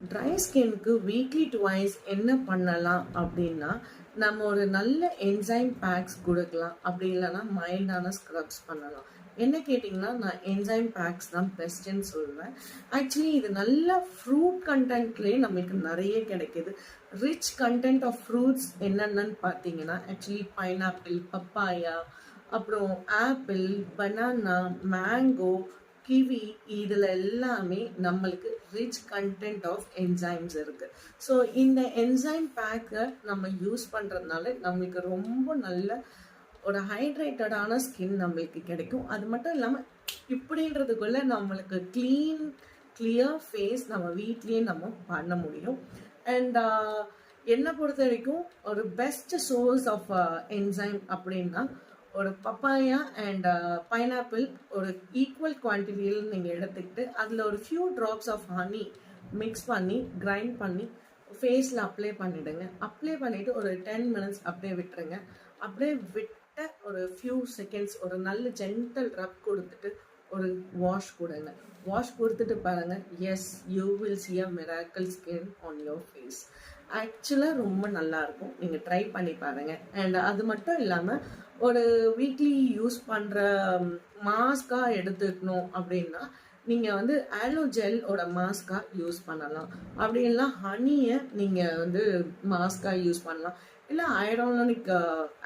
Try ஸ்கின்க்கு weekly twice என்ன பண்ணலாம் அப்படின்னா, நம்ம ஒரு நல்ல என்சைம் பேக்ஸ் கொடுக்கலாம். அப்படி இல்லைன்னா மைல்டான ஸ்க்ரப்ஸ் பண்ணலாம். என்ன கேட்டிங்கன்னா, நான் என்சைம் பேக்ஸ் தான் பெஸ்ட்டுன்னு சொல்லுவேன். ஆக்சுவலி இது நல்ல ஃப்ரூட் கண்டென்ட்லேயே நம்மளுக்கு நிறைய கிடைக்கிது. ரிச் கண்டென்ட் ஆஃப் ஃப்ரூட்ஸ் என்னென்னு பார்த்தீங்கன்னா, ஆக்சுவலி பைனாப்பிள், பப்பாயா, அப்புறம் ஆப்பிள், பனானா, மேங்கோ, கிவி, இதில் எல்லாமே நம்மளுக்கு ரிச் கண்டென்ட் ஆஃப் என்சைம்ஸ் இருக்குது. ஸோ இந்த என்சைம் பேக்கை நம்ம யூஸ் பண்ணுறதுனால நம்மளுக்கு ரொம்ப நல்ல ஒரு ஹைட்ரேட்டடான ஸ்கின் நம்மளுக்கு கிடைக்கும். அது மட்டும் இல்லாமல் இப்படின்றதுக்குள்ள நம்மளுக்கு கிளியர் ஃபேஸ் நம்ம வீட்லேயே நம்ம பண்ண முடியும். அண்ட் என்னை பொறுத்த வரைக்கும் ஒரு பெஸ்ட் சோர்ஸ் ஆஃப் என்சைம் அப்படின்னா ஒரு பப்பாயா அண்ட் பைனாப்பிள் ஒரு ஈக்குவல் குவான்டிட்டியில் நீங்கள் எடுத்துக்கிட்டு அதில் ஒரு few drops of honey mix பண்ணி கிரைண்ட் பண்ணி ஃபேஸில் அப்ளை பண்ணிவிடுங்க. அப்ளை பண்ணிவிட்டு ஒரு 10 minutes அப்படியே விட்டுருங்க. அப்படியே விட்ட ஒரு ஃபியூ செகண்ட்ஸ் ஒரு நல்ல ஜென்டல் ரப் கொடுத்துட்டு ஒரு வாஷ் கொடுங்க. வாஷ் கொடுத்துட்டு பாருங்கள், as you will see a miracle skin on your face. ஆக்சுவலாக ரொம்ப நல்லாயிருக்கும். நீங்கள் ட்ரை பண்ணி பாருங்கள். அண்ட் அது மட்டும் இல்லாமல் ஒரு வீக்லி யூஸ் பண்ணுற மாஸ்காக எடுத்துக்கணும் அப்படின்னா நீங்கள் வந்து ஆலோ ஜெல்லோட மாஸ்காக யூஸ் பண்ணலாம். அப்படி இல்லைனா ஹனியை நீங்கள் வந்து மாஸ்காக யூஸ் பண்ணலாம். இல்லை ஹைலூரோனிக்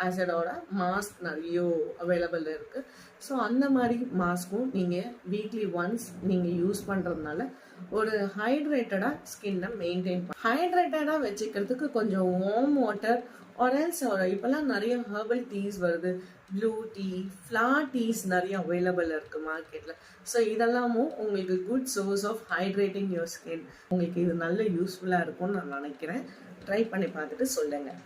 ஆசிடோட மாஸ்க் நிறைய அவைலபிள் இருக்குது. ஸோ அந்த மாதிரி மாஸ்க்கும் நீங்கள் வீக்லி ஒன்ஸ் நீங்கள் யூஸ் பண்ணுறதுனால ஒரு ஹைட்ரேட்டடாக ஸ்கின்னை மெயின்டைன் ஹைட்ரேட்டடாக வச்சுக்கிறதுக்கு கொஞ்சம் வார்ம் வாட்டர் ஆரல்ஸ் இப்போல்லாம் நிறைய ஹெர்பல் டீஸ் வருது. ப்ளூ டீ, ஃப்ளார் டீஸ் நிறைய அவைலபிள் இருக்குது மார்க்கெட்டில். ஸோ இதெல்லாமும் உங்களுக்கு good source of hydrating your skin. உங்களுக்கு இது நல்ல யூஸ்ஃபுல்லாக இருக்கும்னு நான் நினைக்கிறேன். ட்ரை பண்ணி பார்த்துட்டு சொல்லுங்கள்.